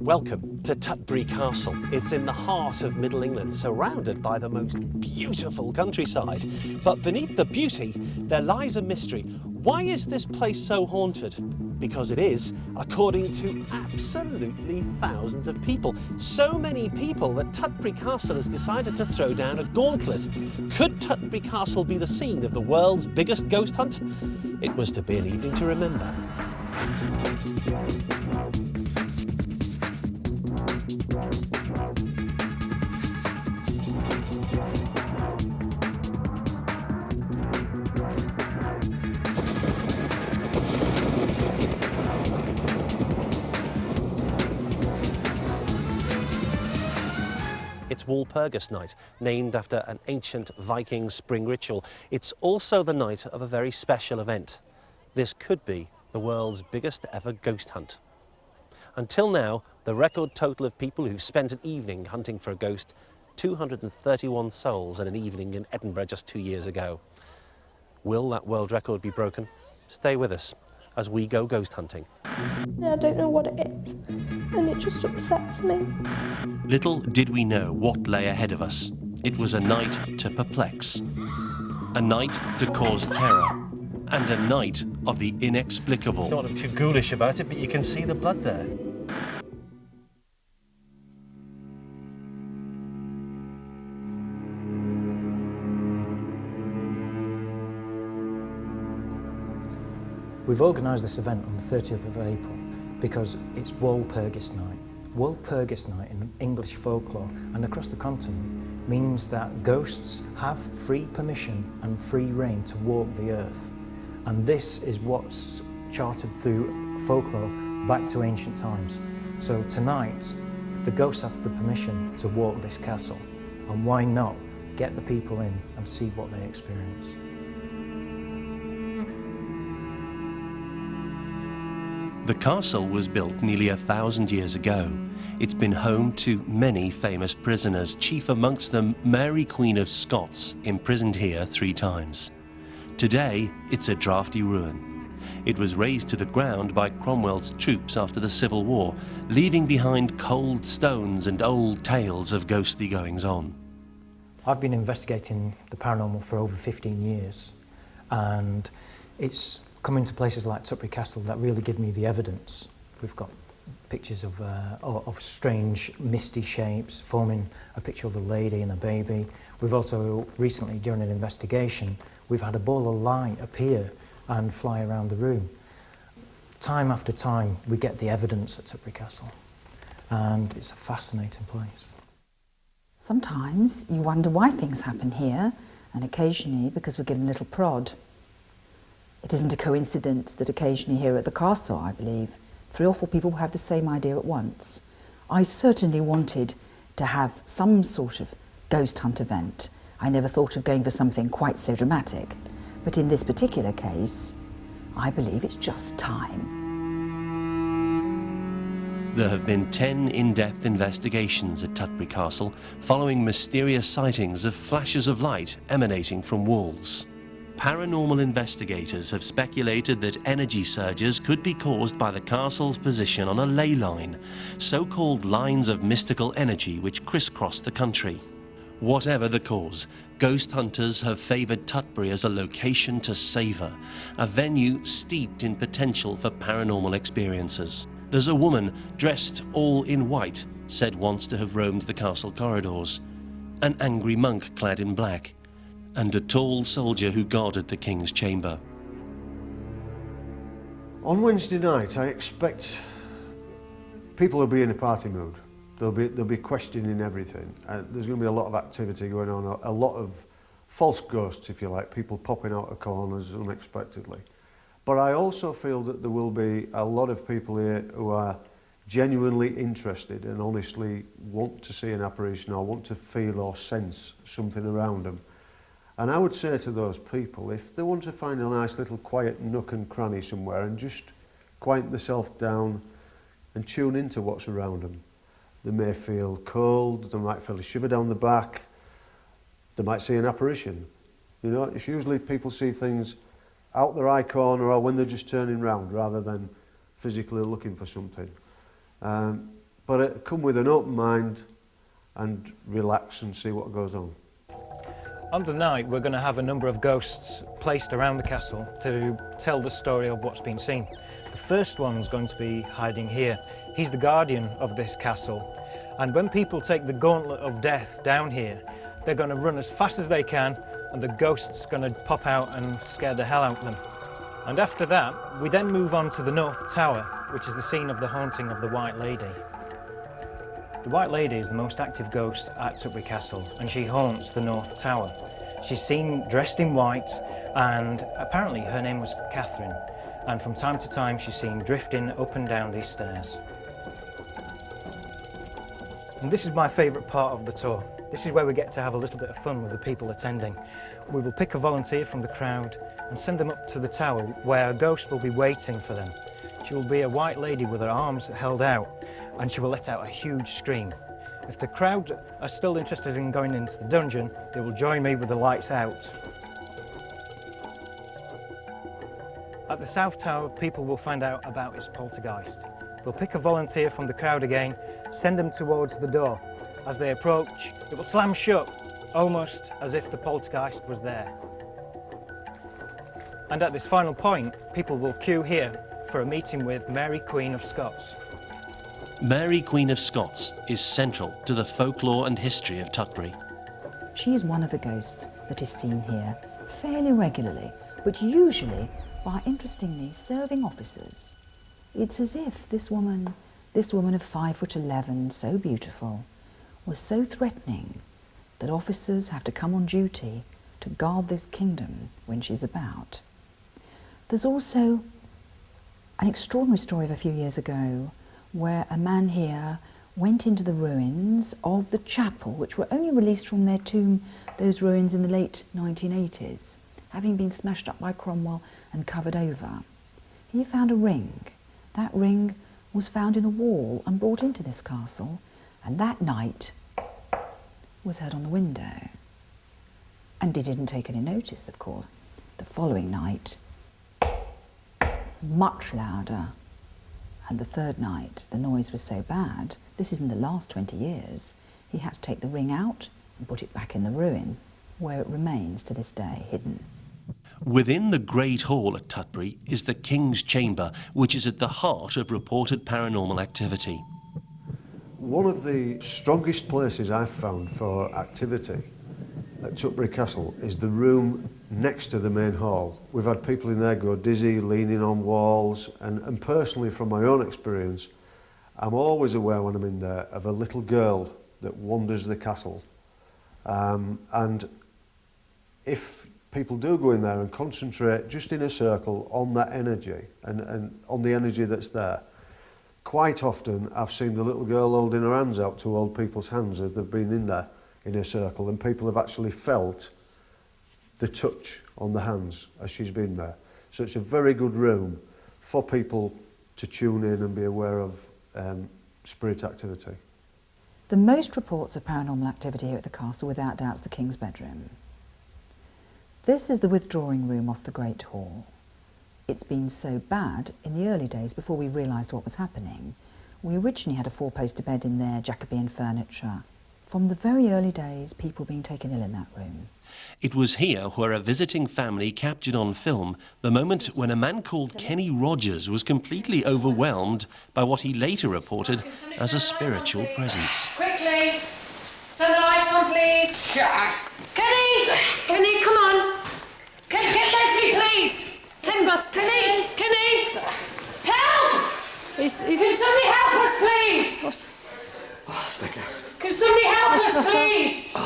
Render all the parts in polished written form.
Welcome to Tutbury Castle. It's in the heart of Middle England, surrounded by the most beautiful countryside. But beneath the beauty, there lies a mystery. Why is this place so haunted? Because it is, according to absolutely thousands of people. So many people that Tutbury Castle has decided to throw down a gauntlet. Could Tutbury Castle be the scene of the world's biggest ghost hunt? It was to be an evening to remember. It's Walpurgis Night, named after an ancient Viking spring ritual. It's also the night of a very special event. This could be the world's biggest ever ghost hunt. Until now, the record total of people who've spent an evening hunting for a ghost, 231 souls in an evening in Edinburgh just 2 years ago. Will that world record be broken? Stay with us as we go ghost hunting. I don't know what it is, and it just upsets me. Little did we know what lay ahead of us. It was a night to perplex, a night to cause terror, and a night of the inexplicable. Don't look too ghoulish about it, but you can see the blood there. We've organised this event on the 30th of April because it's Walpurgis Night. Walpurgis Night in English folklore and across the continent means that ghosts have free permission and free reign to walk the earth. And this is what's charted through folklore back to ancient times. So tonight, the ghosts have the permission to walk this castle. And why not get the people in and see what they experience? The castle was built nearly 1,000 years ago. It's been home to many famous prisoners, chief amongst them Mary Queen of Scots, imprisoned here 3 times. Today, it's a drafty ruin. It was razed to the ground by Cromwell's troops after the Civil War, leaving behind cold stones and old tales of ghostly goings-on. I've been investigating the paranormal for over 15 years, and it's coming to places like Tutbury Castle that really give me the evidence. We've got pictures of strange misty shapes forming a picture of a lady and a baby. We've also recently, during an investigation, we've had a ball of light appear and fly around the room. Time after time we get the evidence at Tutbury Castle, and it's a fascinating place. Sometimes you wonder why things happen here, and occasionally because we're given a little prod. It isn't a coincidence that occasionally here at the castle, I believe, 3 or 4 people have the same idea at once. I certainly wanted to have some sort of ghost hunt event. I never thought of going for something quite so dramatic, but in this particular case, I believe it's just time. There have been 10 in-depth investigations at Tutbury Castle following mysterious sightings of flashes of light emanating from walls. Paranormal investigators have speculated that energy surges could be caused by the castle's position on a ley line, so-called lines of mystical energy which crisscross the country. Whatever the cause, ghost hunters have favoured Tutbury as a location to savour, a venue steeped in potential for paranormal experiences. There's a woman dressed all in white, said once to have roamed the castle corridors, an angry monk clad in black, and a tall soldier who guarded the king's chamber. On Wednesday night, I expect people will be in a party mood. They'll be questioning everything. There's going to be a lot of activity going on, a lot of false ghosts, if you like, people popping out of corners unexpectedly. But I also feel that there will be a lot of people here who are genuinely interested and honestly want to see an apparition or want to feel or sense something around them. And I would say to those people, if they want to find a nice little quiet nook and cranny somewhere and just quiet themselves down and tune into what's around them. They may feel cold, they might feel a shiver down the back, they might see an apparition. You know, it's usually people see things out their eye corner or when they're just turning round rather than physically looking for something. but come with an open mind and relax and see what goes on. On the night, we're going to have a number of ghosts placed around the castle to tell the story of what's been seen. The first one's going to be hiding here. He's the guardian of this castle, and when people take the gauntlet of death down here, they're going to run as fast as they can, and the ghost's going to pop out and scare the hell out of them. And after that, we then move on to the North Tower, which is the scene of the haunting of the White Lady. The White Lady is the most active ghost at Tutbury Castle, and she haunts the North Tower. She's seen dressed in white, and apparently her name was Catherine, and from time to time she's seen drifting up and down these stairs. And this is my favourite part of the tour. This is where we get to have a little bit of fun with the people attending. We will pick a volunteer from the crowd and send them up to the tower, where a ghost will be waiting for them. She will be a white lady with her arms held out, and she will let out a huge scream. If the crowd are still interested in going into the dungeon, they will join me with the lights out. At the South Tower, people will find out about its poltergeist. We'll pick a volunteer from the crowd again, send them towards the door. As they approach, it will slam shut, almost as if the poltergeist was there. And at this final point, people will queue here for a meeting with Mary, Queen of Scots. Mary, Queen of Scots is central to the folklore and history of Tutbury. She is one of the ghosts that is seen here fairly regularly, but usually by, interestingly, serving officers. It's as if this woman of 5'11", so beautiful, was so threatening that officers have to come on duty to guard this kingdom when she's about. There's also an extraordinary story of a few years ago where a man here went into the ruins of the chapel, which were only released from their tomb, those ruins, in the late 1980s, having been smashed up by Cromwell and covered over. He found a ring. That ring was found in a wall and brought into this castle, and that night was heard on the window. And he didn't take any notice, of course. The following night, much louder. And the third night, the noise was so bad, this is in the last 20 years, he had to take the ring out and put it back in the ruin, where it remains to this day, hidden. Within the Great Hall at Tutbury is the King's Chamber, which is at the heart of reported paranormal activity. One of the strongest places I've found for activity at Tutbury Castle is the room next to the main hall. We've had people in there go dizzy, leaning on walls, and personally, from my own experience, I'm always aware when I'm in there of a little girl that wanders the castle. And if people do go in there and concentrate just in a circle on that energy and on the energy that's there, quite often I've seen the little girl holding her hands out to hold people's hands as they've been in there in a circle, and people have actually felt the touch on the hands as she's been there. So it's a very good room for people to tune in and be aware of spirit activity. The most reports of paranormal activity here at the castle, without doubt, is the King's bedroom. This is the withdrawing room off the Great Hall. It's been so bad in the early days, before we realised what was happening. We originally had a four-poster bed in there, Jacobean furniture. From the very early days, people being taken ill in that room. It was here where a visiting family captured on film the moment when a man called Kenny Rogers was completely overwhelmed by what he later reported as a spiritual presence. Quickly! Turn the lights on, please! Kenny! Kenny, come on! Kenny, get Leslie, please! Kenny! Kenny! Help! Can somebody help us, please? What? Oh, it's better. Can somebody help us, please?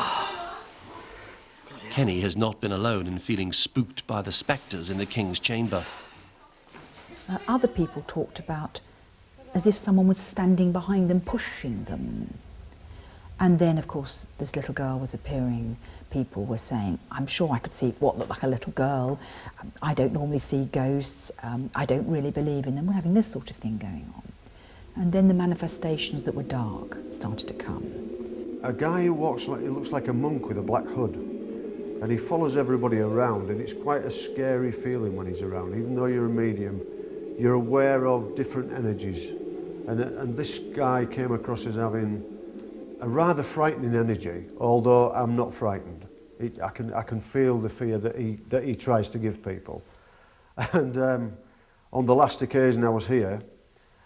Kenny has not been alone in feeling spooked by the spectres in the King's Chamber. Other people talked about as if someone was standing behind them, pushing them. And then, of course, this little girl was appearing. People were saying, I'm sure I could see what looked like a little girl. I don't normally see ghosts. I don't really believe in them. We're having this sort of thing going on. And then the manifestations that were dark started to come. A guy who walks like, he looks like a monk with a black hood, and he follows everybody around, and it's quite a scary feeling when he's around. Even though you're a medium, you're aware of different energies And this guy came across as having a rather frightening energy, although I'm not frightened. I can feel the fear that he tries to give people. And on the last occasion I was here,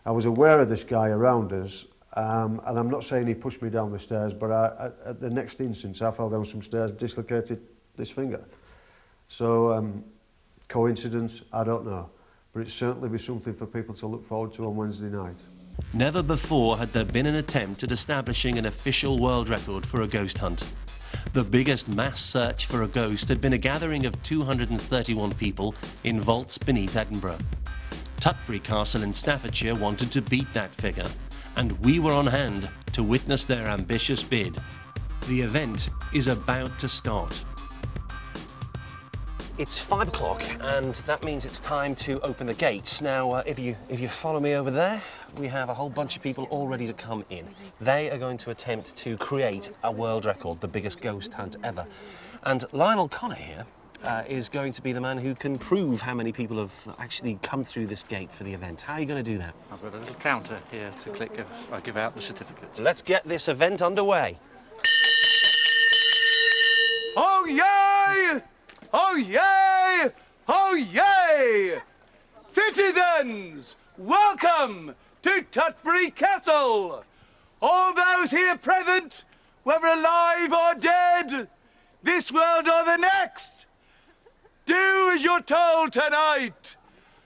I was aware of this guy around us, and I'm not saying he pushed me down the stairs, but at the next instance I fell down some stairs, dislocated this finger. So coincidence, I don't know, but it's certainly be something for people to look forward to on Wednesday night. Never before had there been an attempt at establishing an official world record for a ghost hunt. The biggest mass search for a ghost had been a gathering of 231 people in vaults beneath Edinburgh. Tutbury Castle in Staffordshire wanted to beat that figure, and we were on hand to witness their ambitious bid. The event is about to start. It's 5 o'clock, and that means it's time to open the gates. Now, if you follow me over there, we have a whole bunch of people all ready to come in. They are going to attempt to create a world record, the biggest ghost hunt ever. And Lionel Connor here is going to be the man who can prove how many people have actually come through this gate for the event. How are you going to do that? I've got a little counter here to click if I give out the certificates. Let's get this event underway. Oh, yay! Oh, yay! Oh, yay! Citizens, welcome to Tutbury Castle. All those here present, whether alive or dead, this world or the next, do as you're told tonight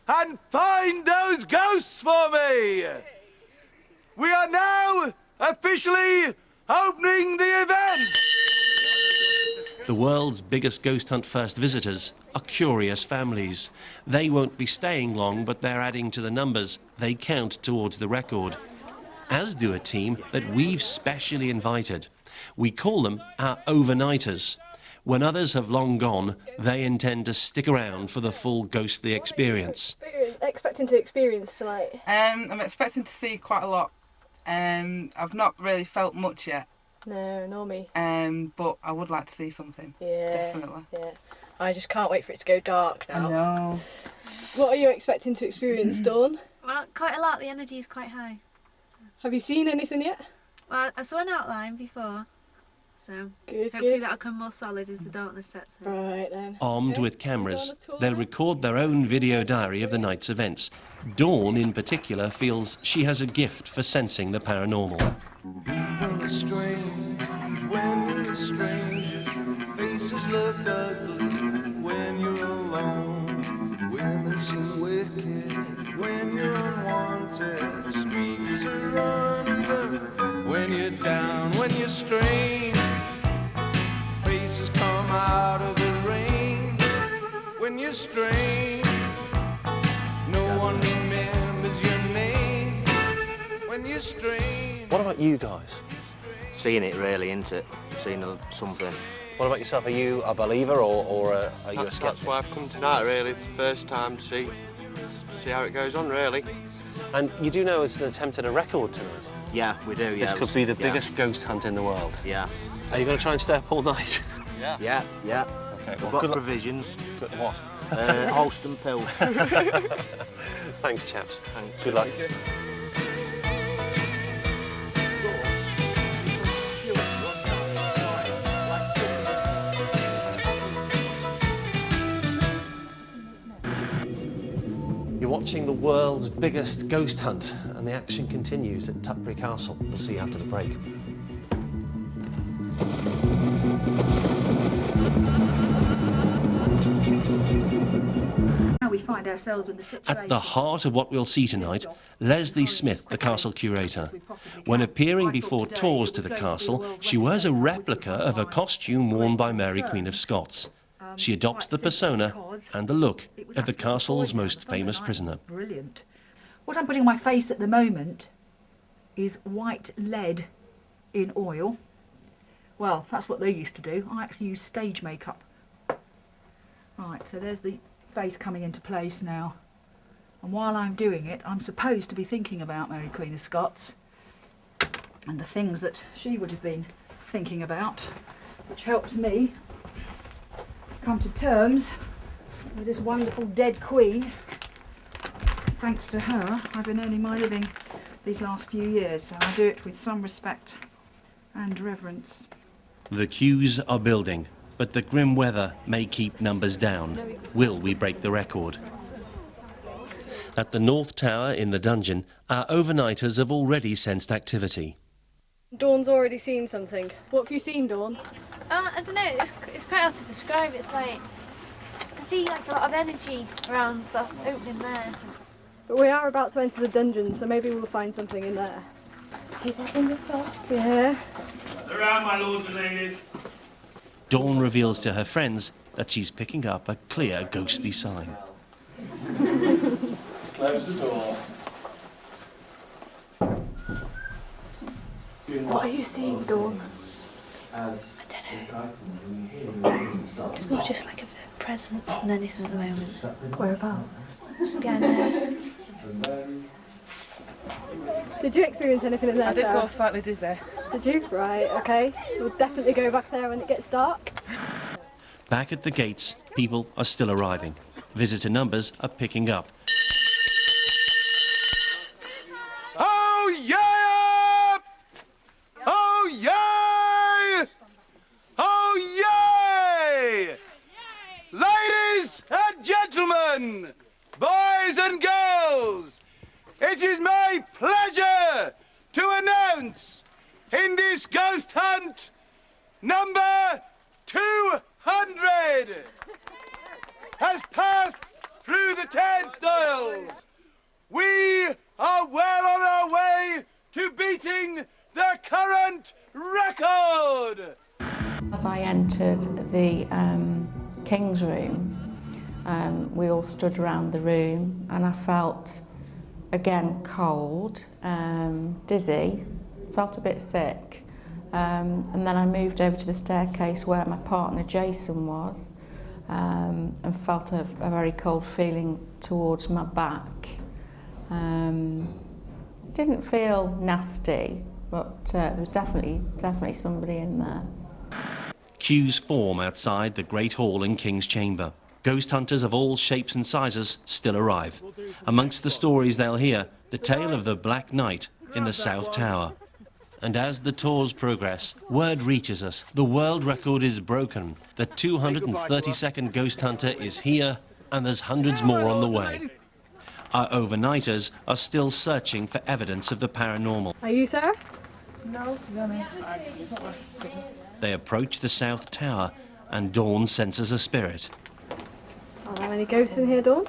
and find those ghosts for me. We are now officially opening the event. The world's biggest ghost hunt first visitors are curious families. They won't be staying long, but they're adding to the numbers. They count towards the record, as do a team that we've specially invited. We call them our overnighters. When others have long gone, they intend to stick around for the full ghostly experience. Expecting to experience tonight? I'm expecting to see quite a lot. I've not really felt much yet. No, nor me. But I would like to see something. Yeah. Definitely. Yeah. I just can't wait for it to go dark now. I know. What are you expecting to experience, Dawn? Well, quite a lot. The energy is quite high. Have you seen anything yet? Well, I saw an outline before, so Good, hopefully good. that'll come more solid as the darkness sets in. Right then. Armed Okay, with cameras, go on a tour they'll then. record their own video diary of the night's events. Dawn, in particular, feels she has a gift for sensing the paranormal. People are strange when you're a stranger. Faces look ugly when you're alone. Women seem wicked when you're unwanted. Streets are uneven when you're down, when you're strange. Faces come out of the rain when you're strange. No one remembers your name when you're strange. What about you guys? Seeing it really, isn't it? Seeing something. What about yourself? Are you a believer or are you a skeptic? That's why I've come tonight, really. It's the first time to see how it goes on, really. And you do know it's an attempt at a record tonight? Yeah, we do, yeah. This could be the biggest ghost hunt in the world. Yeah. Are you going to try and stay up all night? Yeah. Yeah, yeah. Okay, We've well, got good luck. provisions. Good, what? Holston pills. Thanks, chaps. Thanks. Good luck. You're watching the world's biggest ghost hunt, and the action continues at Tutbury Castle. We'll see you after the break. Now we find ourselves in the situation. At the heart of what we'll see tonight, Leslie Smith, the castle curator. When appearing before tours to the castle, she wears a replica of a costume worn by Mary Queen of Scots. She adopts the persona and the look of the castle's most famous prisoner. Brilliant. What I'm putting on my face at the moment is white lead in oil. Well, that's what they used to do. I actually use stage makeup. Right, so there's the face coming into place now. And while I'm doing it, I'm supposed to be thinking about Mary Queen of Scots and the things that she would have been thinking about, which helps me come to terms with this wonderful dead queen. Thanks to her, I've been earning my living these last few years, so I do it with some respect and reverence. The queues are building, but the grim weather may keep numbers down. Will we break the record? At the North Tower in the dungeon, our overnighters have already sensed activity. Dawn's already seen something. What have you seen, Dawn? I don't know, it's quite hard to describe. It's like, I see like a lot of energy around the opening there. But we are about to enter the dungeon, so maybe we'll find something in there. Keep our fingers crossed. Yeah. Around, my lords and ladies. Dawn reveals to her friends that she's picking up a clear ghostly sign. Close the door. What are you seeing, Dawn? I don't know. It's more just like a presence than anything at the moment. Whereabouts? Just behind there. Did you experience anything in there, I did Sarah? go slightly dizzy. Did you? Right, okay. We'll definitely go back there when it gets dark. Back at the gates, people are still arriving. Visitor numbers are picking up. Oh yeah! Oh yay! Oh yay! Ladies and gentlemen, boys and girls, it is my pleasure to announce in this ghost hunt number 200 has passed through the turnstiles. We are well on our way to beating the current record. As I entered the King's room, we all stood around the room and I felt, again, cold, dizzy, felt a bit sick. And then I moved over to the staircase where my partner Jason was and felt a very cold feeling towards my back. Didn't feel nasty, but there was definitely somebody in there. Queues form outside the Great Hall in King's Chamber. Ghost hunters of all shapes and sizes still arrive. Amongst the stories they'll hear, the tale of the Black Knight in the South Tower. And as the tours progress, word reaches us. The world record is broken. The 232nd ghost hunter is here, and there's hundreds more on the way. Our overnighters are still searching for evidence of the paranormal. Are you, Sarah? No, to be honest. They approach the South Tower, and Dawn senses a spirit. Are there any ghosts in here, Dawn?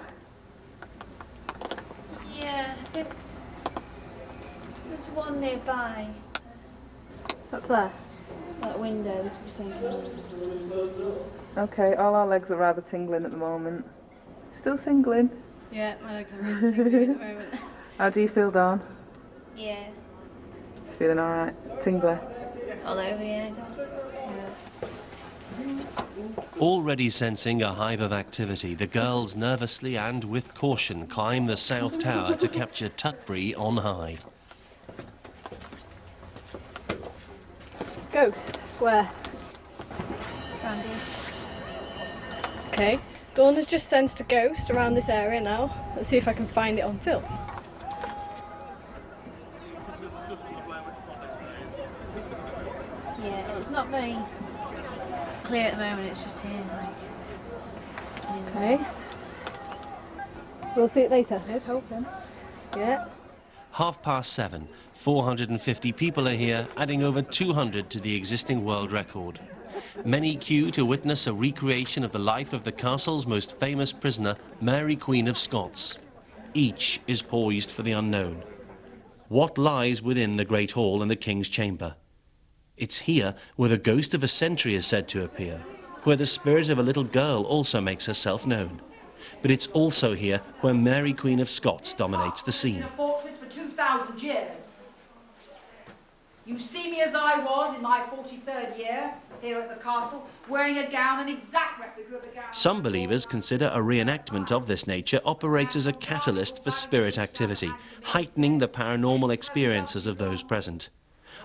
Yeah, I think there's one nearby. Up there? That window, there could be something. Okay, all our legs are rather tingling at the moment. Still tingling? Yeah, my legs are really tingling at the moment. How do you feel, Dawn? Yeah, Feeling alright? Tingly? all over, yeah. Already sensing a hive of activity, the girls nervously and with caution climb the South Tower to capture Tutbury on high. Ghost? Where? Down here. Okay. Dawn has just sensed a ghost around this area now. Let's see if I can find it on film. Yeah, it's not very clear at the moment, it's just here, like. Okay. We'll see it later. Here's hoping. Yeah. 7:30, 450 people are here, adding over 200 to the existing world record. Many queue to witness a recreation of the life of the castle's most famous prisoner, Mary Queen of Scots. Each is poised for the unknown. What lies within the Great Hall and the King's Chamber? It's here where the ghost of a century is said to appear, where the spirit of a little girl also makes herself known. But it's also here where Mary Queen of Scots dominates the scene. In a fortress for 2,000 years. You see me as I was in my 43rd year here at the castle, wearing a gown, an exact replica of the gown. Some believers consider a reenactment of this nature operates as a catalyst for spirit activity, heightening the paranormal experiences of those present.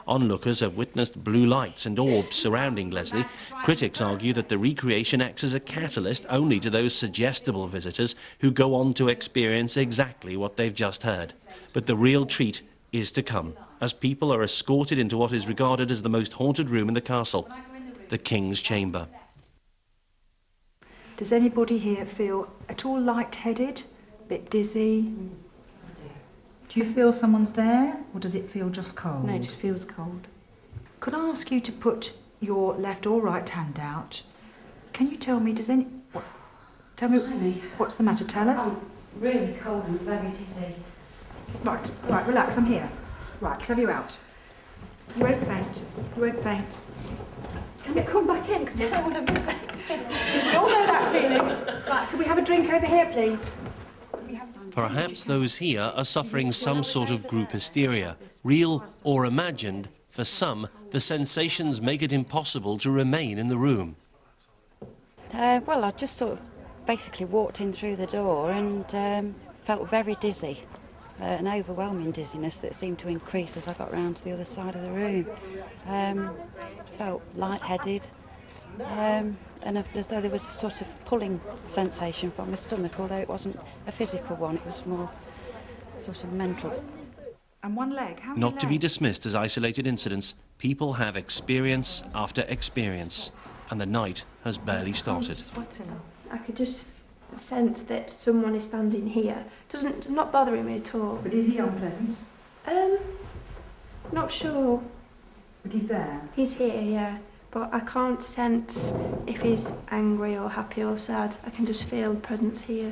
Onlookers have witnessed blue lights and orbs surrounding Leslie. Critics argue that the recreation acts as a catalyst only to those suggestible visitors who go on to experience exactly what they've just heard. But the real treat is to come, as people are escorted into what is regarded as the most haunted room in the castle, the King's Chamber. Does anybody here feel at all lightheaded, a bit dizzy? Do you feel someone's there, or does it feel just cold? No, it just feels cold. Could I ask you to put your left or right hand out? Can you tell me, tell me what's the matter, tell us. I'm really cold and very dizzy. Right, relax, I'm here. Right, let's have you out. You won't faint, you won't faint. Can you come back in, because I don't want to miss it. We all know that feeling. Right, can we have a drink over here, please? Perhaps those here are suffering some sort of group hysteria, real or imagined. For some, the sensations make it impossible to remain in the room. Well, I just sort of basically walked in through the door and felt very dizzy, an overwhelming dizziness that seemed to increase as I got round to the other side of the room. Felt lightheaded, and as though there was a sort of pulling sensation from my stomach, although it wasn't a physical one, it was more sort of mental. And one leg, how many Not to be legs? dismissed as isolated incidents, people have experience after experience, and the night has barely started. I could just sense that someone is standing here. Not bothering me at all. But is he unpleasant? Not sure. But he's there? He's here, yeah. But I can't sense if he's angry or happy or sad. I can just feel the presence here.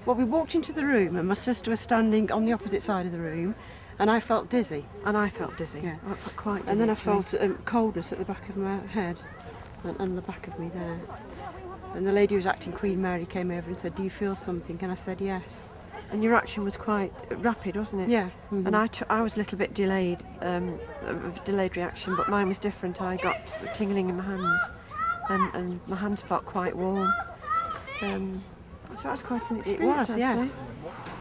Well, we walked into the room and my sister was standing on the opposite side of the room and I felt dizzy. And I felt dizzy. Yeah, I felt quite dizzy. And then I felt coldness at the back of my head and the back of me there. And the lady who was acting Queen Mary came over and said, "Do you feel something?" And I said, "Yes." And your action was quite rapid, wasn't it? Yeah. Mm-hmm. And I was a little bit delayed, a delayed reaction, but mine was different. I got tingling in my hands, and my hands felt quite warm. So that was quite an experience, I'd say.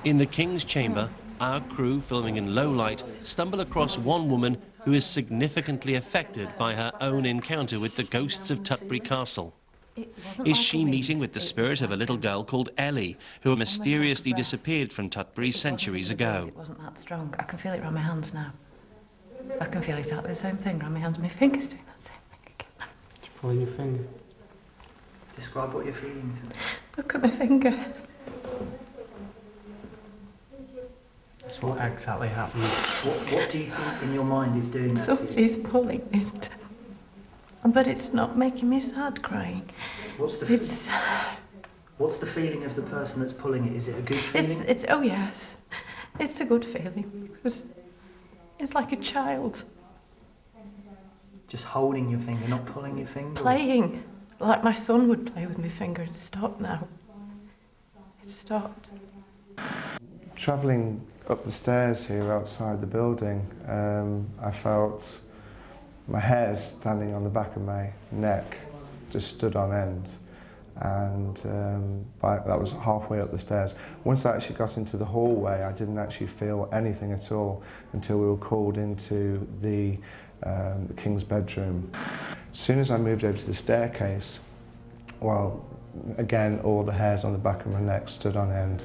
In the King's Chamber, our crew, filming in low light, stumble across one woman who is significantly affected by her own encounter with the ghosts of Tutbury Castle. Is she meeting with the spirit of a little girl called Ellie, who mysteriously disappeared from Tutbury centuries ago? It wasn't that strong. I can feel it around my hands now. I can feel exactly the same thing around my hands. My fingers doing that same thing again. Just pulling your finger. Describe what you're feeling to me. Look at my finger. So what exactly happened? What do you think in your mind is doing that? Somebody's pulling it. But it's not making me sad crying. What's the feeling of the person that's pulling it? Is it a good feeling? Oh yes, it's a good feeling because it's like a child. Just holding your finger, not pulling your finger? Playing, like my son would play with my finger. It's stopped now. It's stopped. Travelling up the stairs here outside the building, I felt my hair standing on the back of my neck, just stood on end, and that was halfway up the stairs. Once I actually got into the hallway, I didn't actually feel anything at all until we were called into the King's bedroom. As soon as I moved over to the staircase, well, again, all the hairs on the back of my neck stood on end.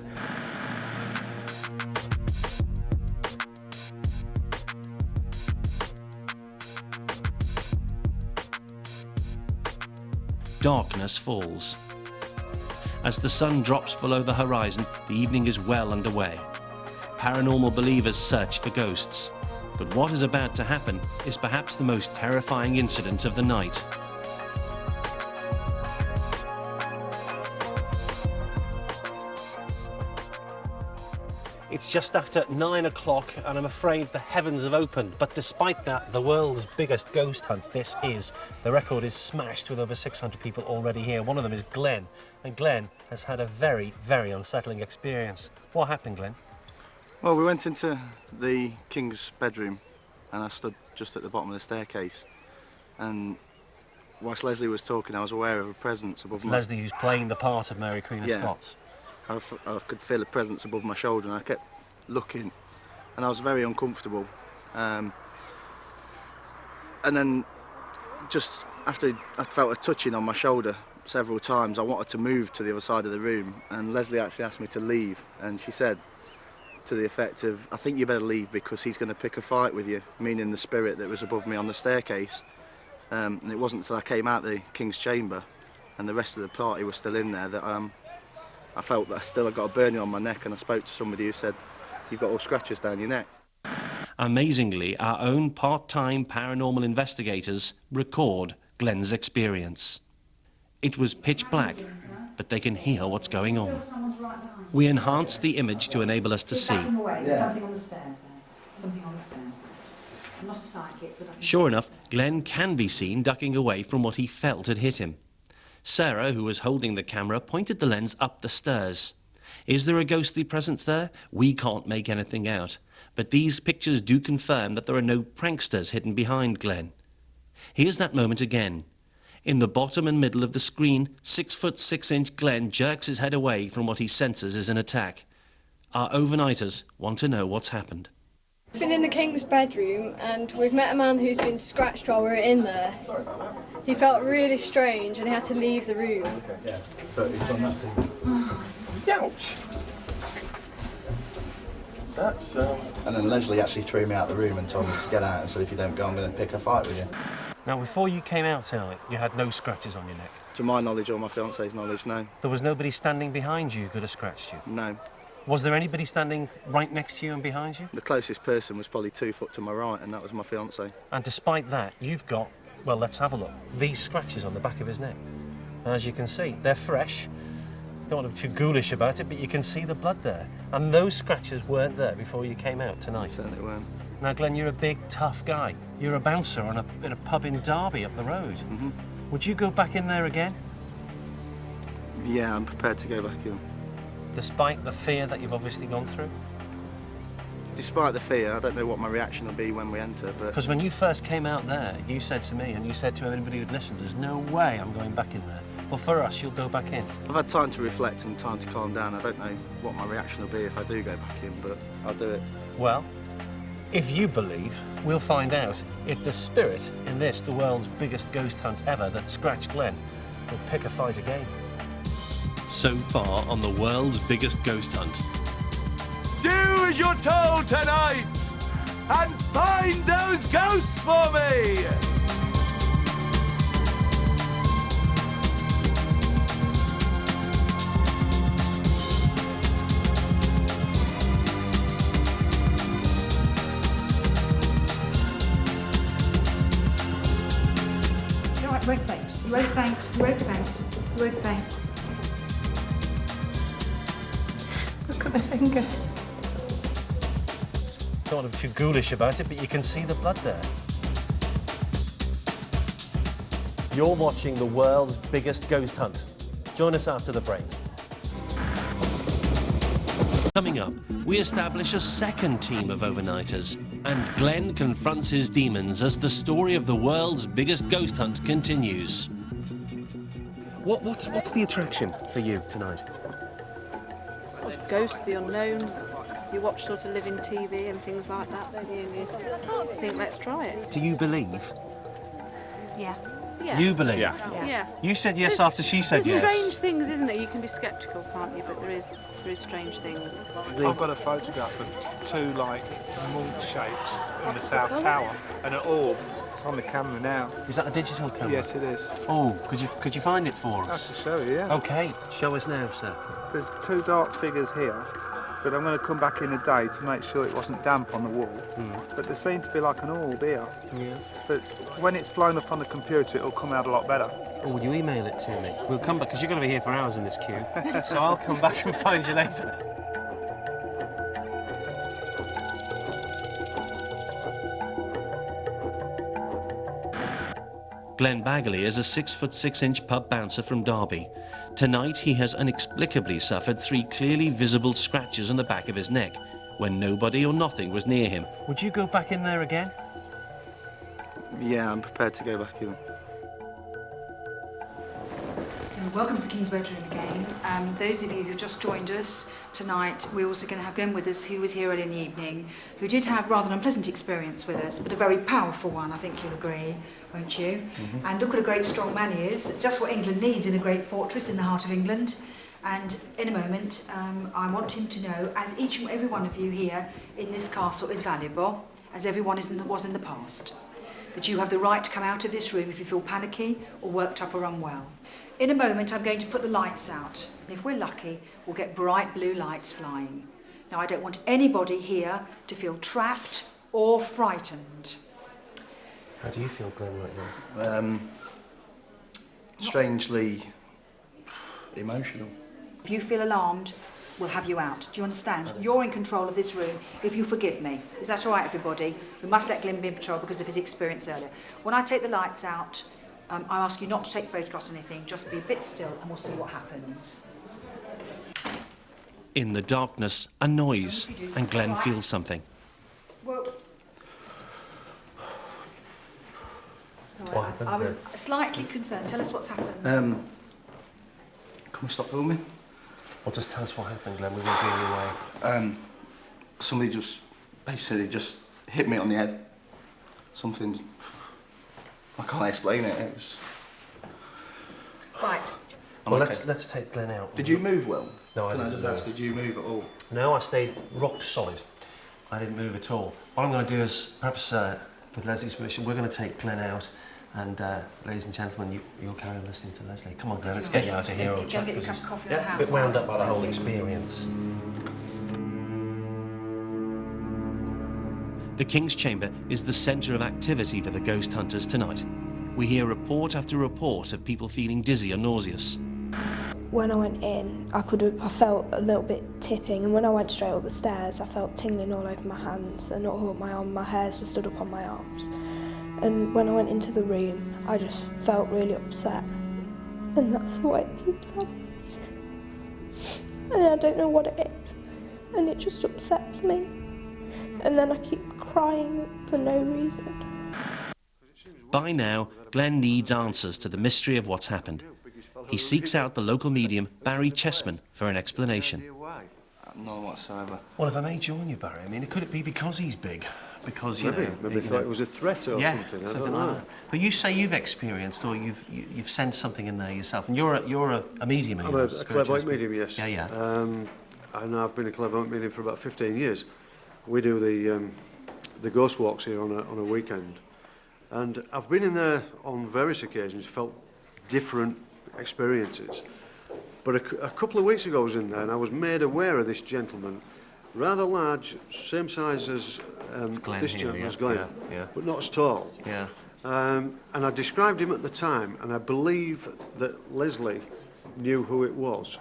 Darkness falls. As the sun drops below the horizon, the evening is well underway. Paranormal believers search for ghosts. But what is about to happen is perhaps the most terrifying incident of the night. It's just after 9 o'clock and I'm afraid the heavens have opened. But despite that, the world's biggest ghost hunt this is. The record is smashed with over 600 people already here. One of them is Glenn. And Glenn has had a very, very unsettling experience. What happened, Glenn? Well, we went into the King's bedroom and I stood just at the bottom of the staircase. And whilst Leslie was talking, I was aware of a presence above me. Leslie, who's playing the part of Mary Queen of Scots. I could feel a presence above my shoulder and I kept looking and I was very uncomfortable. And then just after I felt a touching on my shoulder several times, I wanted to move to the other side of the room and Leslie actually asked me to leave and she said to the effect of, I think you better leave because he's going to pick a fight with you, meaning the spirit that was above me on the staircase. And it wasn't until I came out the King's Chamber and the rest of the party was still in there that I felt that I still had got a burning on my neck, and I spoke to somebody who said, "You've got all scratches down your neck." Amazingly, our own part-time paranormal investigators record Glenn's experience. It was pitch black, but they can hear what's going on. We enhance the image to enable us to see. Away. Yeah. Something on the stairs there. Something on the stairs there. I'm not a psychic, but I can... Sure enough, Glenn can be seen ducking away from what he felt had hit him. Sarah, who was holding the camera, pointed the lens up the stairs. Is there a ghostly presence there? We can't make anything out. But these pictures do confirm that there are no pranksters hidden behind Glenn. Here's that moment again. In the bottom and middle of the screen, 6'6" Glenn jerks his head away from what he senses is an attack. Our overnighters want to know what's happened. We've been in the King's bedroom and we've met a man who's been scratched while we were in there. He felt really strange and he had to leave the room. Okay, yeah, but he's done that too. Ouch! That's, And then Leslie actually threw me out the room and told me to get out and said, if you don't go, I'm going to pick a fight with you. Now, before you came out tonight, you had no scratches on your neck? To my knowledge or my fiance's knowledge, no. There was nobody standing behind you who could have scratched you? No. Was there anybody standing right next to you and behind you? The closest person was probably 2 foot to my right, and that was my fiancé. And despite that, you've got, well, let's have a look, these scratches on the back of his neck. And as you can see, they're fresh. Don't want to be too ghoulish about it, but you can see the blood there. And those scratches weren't there before you came out tonight. Certainly weren't. Now, Glenn, you're a big, tough guy. You're a bouncer in a pub in Derby up the road. Mm-hmm. Would you go back in there again? Yeah, I'm prepared to go back in. Despite the fear that you've obviously gone through? Despite the fear, I don't know what my reaction will be when we enter, but... Because when you first came out there, you said to me, and you said to anybody who'd listened, there's no way I'm going back in there. Well, for us, you'll go back in. I've had time to reflect and time to calm down. I don't know what my reaction will be if I do go back in, but I'll do it. Well, if you believe, we'll find out if the spirit in this, the world's biggest ghost hunt ever that scratched Glenn, will pick a fight again. So far on the world's biggest ghost hunt. Do as you're told tonight and find those ghosts for me! You won't faint. You won't faint. You won't faint. You won't faint. Look at my finger. Don't want to be too ghoulish about it, but you can see the blood there. You're watching the world's biggest ghost hunt. Join us after the break. Coming up, we establish a second team of overnighters, and Glenn confronts his demons as the story of the world's biggest ghost hunt continues. What's the attraction for you tonight? Ghosts, the unknown. You watch sort of living TV and things like that, don't you? And you think, let's try it. Do you believe? Yeah. You believe? Yeah. You said yes There's- after she said there's yes. strange things, isn't it? You can be sceptical, can't you? But there is strange things. I've got a photograph of two like monk shapes in the South Tower and an orb. It's on the camera now. Is that a digital camera? Yes, it is. Oh, could you find it for I us? can show you, yeah. Okay, show us now, sir. There's two dark figures here, but I'm going to come back in a day to make sure it wasn't damp on the wall. But there seemed to be like an orb here. Yeah. But when it's blown up on the computer, it'll come out a lot better. Oh, will you email it to me? We'll come back, because you're going to be here for hours in this queue. So I'll come back and find you later. Glenn Bagley is a 6'6" pub bouncer from Derby. Tonight he has inexplicably suffered 3 clearly visible scratches on the back of his neck when nobody or nothing was near him. Would you go back in there again? Yeah, I'm prepared to go back in. So welcome to the King's bedroom again. Those of you who've just joined us tonight, we're also going to have Glenn with us, who was here early in the evening, who did have rather an unpleasant experience with us, but a very powerful one, I think you'll agree, won't you? And look what a great strong man he is, just what England needs in a great fortress in the heart of England. And in a moment, I want him to know, as each and every one of you here in this castle is valuable, as everyone was in the past, that you have the right to come out of this room if you feel panicky or worked up or unwell. In a moment, I'm going to put the lights out. And if we're lucky, we'll get bright blue lights flying. Now, I don't want anybody here to feel trapped or frightened. How do you feel, Glenn, right now? Strangely emotional. If you feel alarmed, we'll have you out. Do you understand? You're in control of this room, if you forgive me. Is that all right, everybody? We must let Glenn be in control because of his experience earlier. When I take the lights out, I ask you not to take photographs or anything. Just be a bit still and we'll see what happens. In the darkness, a noise, and Glenn feels something. Well, What happened? I was slightly concerned. Tell us what's happened. Can we stop filming? Well, just tell us what happened, Glenn. We won't be in your way. Somebody basically just hit me on the head. Something, I can't explain it. It was... Right. Well, let's take Glenn out. Did you move well? No, I Can didn't I just move. ask, did you move at all? No, I stayed rock solid. I didn't move at all. What I'm going to do is, perhaps with Leslie's permission, we're going to take Glenn out. And ladies and gentlemen, you'll carry on listening to Leslie. Come on, Glenn, let's get you out of here. Go and get your cup of coffee in the A house. bit wound up by the whole experience. The King's Chamber is the centre of activity for the ghost hunters tonight. We hear report after report of people feeling dizzy or nauseous. When I went in, I felt a little bit tipping, and when I went straight up the stairs, I felt tingling all over my hands and all my arms. My hairs were stood up on my arms. And when I went into the room, I just felt really upset. And that's the way it keeps happening. And I don't know what it is. And it just upsets me. And then I keep crying for no reason. By now, Glenn needs answers to the mystery of what's happened. He seeks out the local medium, Barry Chessman, for an explanation. None whatsoever. Well, if I may join you, Barry, I mean, could it be because he's big? Because, you know... Maybe thought it was a threat or yeah, something. I something don't like know. that. But you say you've experienced or you've sensed something in there yourself, and you're a medium. I'm a clairvoyant medium, yes. Yeah, yeah. And I've been a clairvoyant medium for about 15 years. We do the ghost walks here on a weekend, and I've been in there on various occasions, felt different experiences. But a couple of weeks ago I was in there and I was made aware of this gentleman, rather large, same size as this gentleman, as Glenn, yeah. but not as tall. Yeah. And I described him at the time, and I believe that Leslie knew who it was.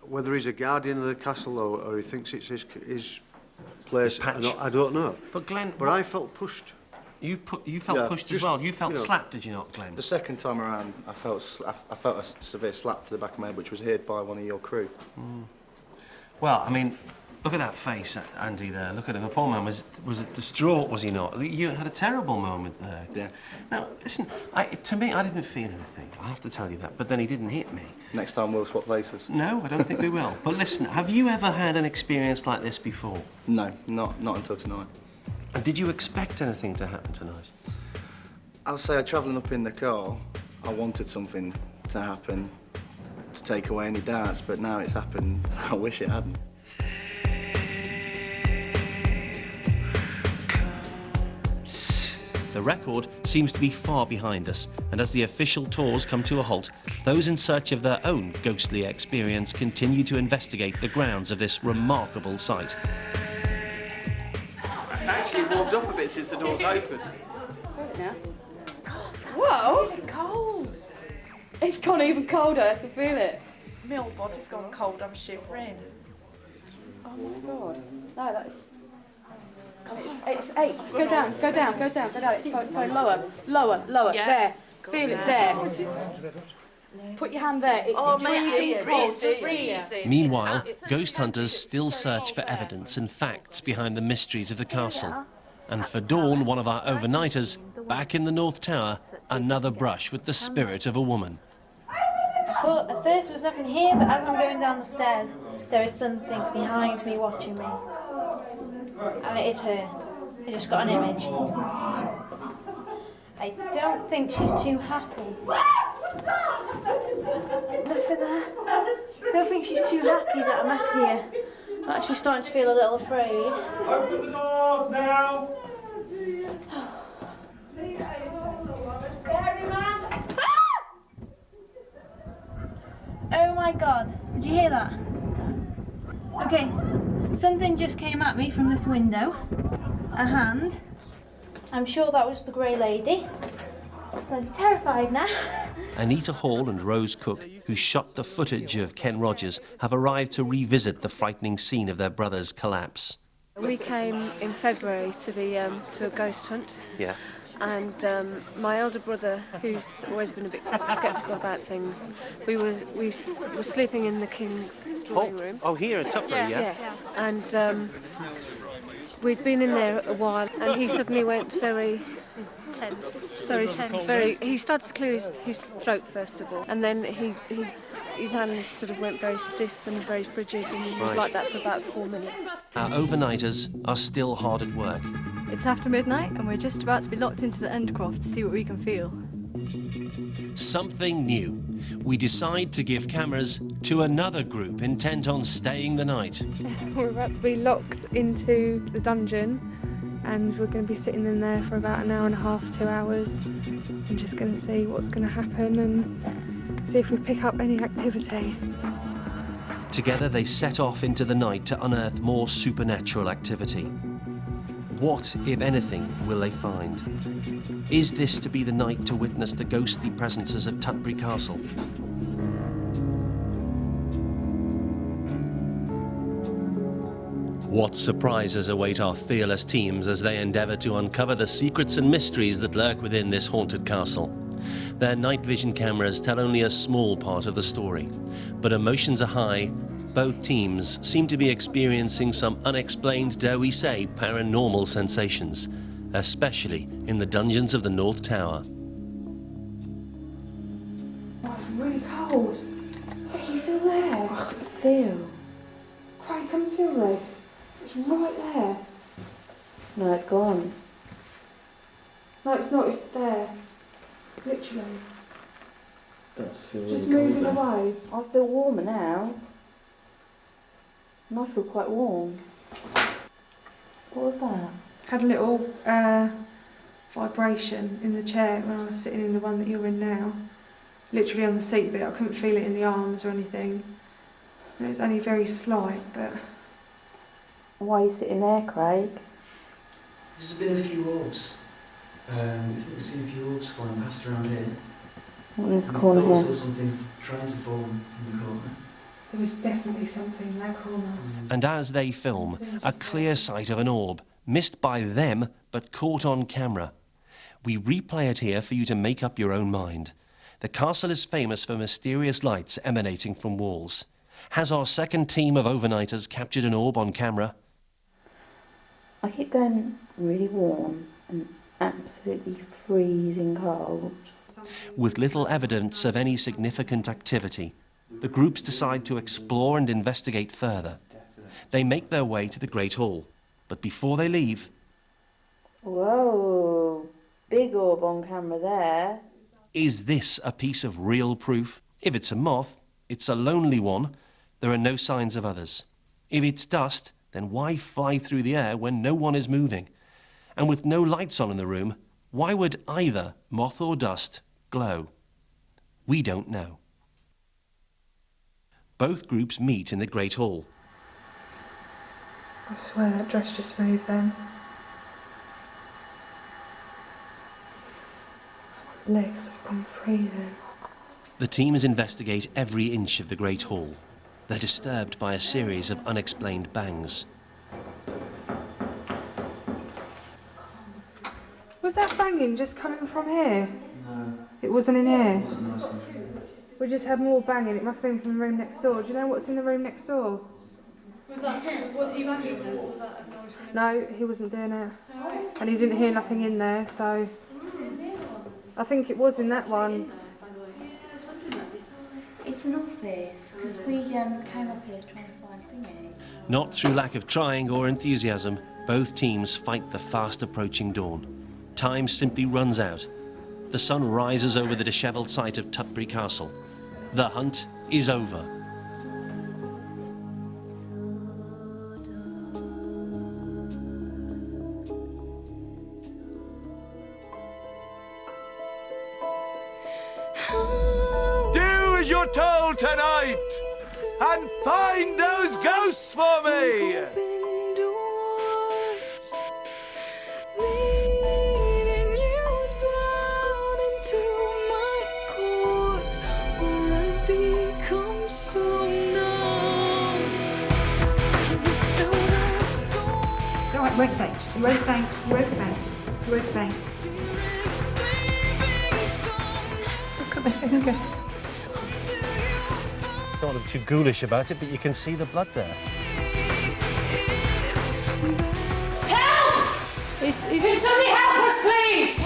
Whether he's a guardian of the castle or he thinks it's his place, I don't know. But Glenn... But I felt pushed. You felt pushed as well. You felt slapped, did you not, Glenn? The second time around, I felt a severe slap to the back of my head, which was heard by one of your crew. Well, I mean, look at that face, Andy, there. Look at him. The poor man was distraught, was he not? You had a terrible moment there. Yeah. Now, listen, to me, I didn't feel anything. I have to tell you that. But then he didn't hit me. Next time we'll swap places. No, I don't think we will. But listen, have you ever had an experience like this before? No, not until tonight. And did you expect anything to happen tonight? I'll say, travelling up in the car, I wanted something to happen to take away any doubts, but now it's happened. I wish it hadn't. The record seems to be far behind us, and as the official tours come to a halt, those in search of their own ghostly experience continue to investigate the grounds of this remarkable site. Actually warmed up a bit since the doors opened. Whoa! It's cold. It's gone even colder. I can feel it. My whole body's gone cold. I'm shivering. Oh my god. No, that's. It's 8. Go down. Go down. Go down. Go down. It's going lower. Lower. Lower. Yeah. There. Feel it there. Put your hand there. It's freezing cold. Freezing. Meanwhile, ghost hunters still search for evidence and facts behind the mysteries of the castle. And for Dawn, one of our overnighters, back in the North Tower, another brush with the spirit of a woman. I thought at first there was nothing here, but as I'm going down the stairs, there is something behind me watching me. And it is her. I just got an image. I don't think she's too happy. Nothing there. I don't think she's too happy that I'm up here. I'm actually starting to feel a little afraid. Open the door now! Oh my god, did you hear that? Okay, something just came at me from this window. A hand. I'm sure that was the grey lady. I'm terrified now. Anita Hall and Rose Cook, who shot the footage of Ken Rogers, have arrived to revisit the frightening scene of their brother's collapse. We came in February to a ghost hunt. Yeah. And my elder brother, who's always been a bit sceptical about things, we were sleeping in the King's drawing room. Oh, here at Tutbury, yeah? Yes. And we'd been in there a while, and he suddenly went very tense. He started to clear his throat first of all, and then his hands sort of went very stiff and very frigid, and he was like that for about 4 minutes. Our overnighters are still hard at work. It's after midnight and we're just about to be locked into the Endcroft to see what we can feel. Something new. We decide to give cameras to another group intent on staying the night. We're about to be locked into the dungeon, and we're going to be sitting in there for about an hour and a half, 2 hours, and just going to see what's going to happen and see if we pick up any activity. Together they set off into the night to unearth more supernatural activity. What, if anything, will they find? Is this to be the night to witness the ghostly presences of Tutbury Castle? What surprises await our fearless teams as they endeavour to uncover the secrets and mysteries that lurk within this haunted castle? Their night vision cameras tell only a small part of the story, but emotions are high. Both teams seem to be experiencing some unexplained, dare we say, paranormal sensations, especially in the dungeons of the North Tower. Oh, it's really cold. Vicky, feel there. I can feel. Craig, come feel this. It's right there. No, it's gone. No, it's not. It's there. Literally. Just really moving cold, away. I feel warmer now. And I feel quite warm. What was that? Had a little vibration in the chair when I was sitting in the one that you're in now. Literally on the seat bit. I couldn't feel it in the arms or anything. And it was only very slight, but... Why are you sitting there, Craig? There's been a few orbs. I think we've seen a few orbs flying past around here. What in this corner I here? saw something trying to form in the corner. There was definitely something in that corner. And as they film, a clear sight of an orb, missed by them, but caught on camera. We replay it here for you to make up your own mind. The castle is famous for mysterious lights emanating from walls. Has our second team of overnighters captured an orb on camera? I keep going really warm and absolutely freezing cold. With little evidence of any significant activity, the groups decide to explore and investigate further. They make their way to the Great Hall, but before they leave... Whoa, big orb on camera there. Is this a piece of real proof? If it's a moth, it's a lonely one. There are no signs of others. If it's dust, then why fly through the air when no one is moving? And with no lights on in the room, why would either moth or dust glow? We don't know. Both groups meet in the Great Hall. I swear that dress just moved then. Legs have gone free then. The teams investigate every inch of the Great Hall. They're disturbed by a series of unexplained bangs. Was that banging just coming from here? No. It wasn't in here? It wasn't nice. We just had more banging. It must have been from the room next door. Do you know what's in the room next door? Was he banging then? Was that a noise from No, he wasn't doing it. And he didn't hear nothing in there, so... I think it was in that one. It's an office, because we came up here trying to find thingy. Not through lack of trying or enthusiasm, both teams fight the fast approaching dawn. Time simply runs out. the sun rises over the dishevelled site of Tutbury Castle. The hunt is over. Do as you're told tonight and find those ghosts for me! Right, you won't faint. You won't faint. You won't faint. You won't faint. Look at my finger. Don't want to be too ghoulish about it, but you can see the blood there. Help! Can somebody help us, please?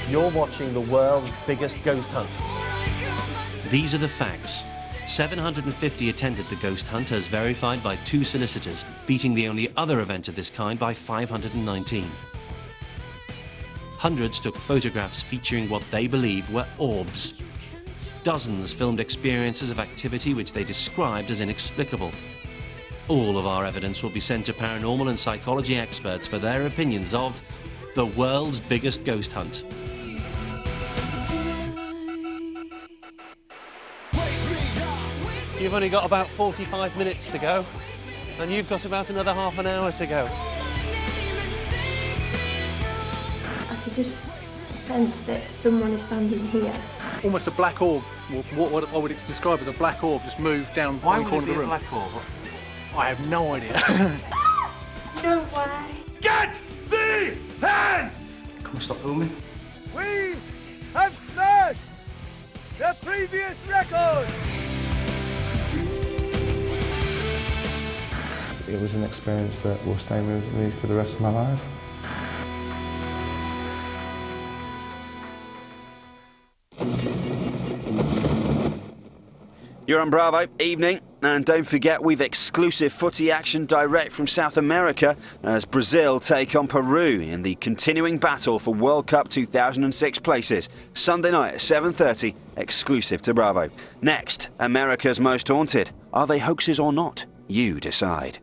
You're watching the world's biggest ghost hunt. These are the facts. 750 attended the ghost hunt as verified by 2 solicitors, beating the only other event of this kind by 519. Hundreds took photographs featuring what they believe were orbs. Dozens filmed experiences of activity which they described as inexplicable. All of our evidence will be sent to paranormal and psychology experts for their opinions of the world's biggest ghost hunt. You've only got about 45 minutes to go, and you've got about another half an hour to go. I could just sense that someone is standing here. Almost a black orb, what I would describe as a black orb, just moved down one corner of the room. Why would it be a black orb? I have no idea. No way. Get the hands! Can we stop filming? We have smashed the previous record! It was an experience that will stay with me for the rest of my life. You're on Bravo, evening, and don't forget we've exclusive footy action direct from South America as Brazil take on Peru in the continuing battle for World Cup 2006 places. Sunday night at 7:30, exclusive to Bravo. Next, America's Most Haunted. Are they hoaxes or not? You decide.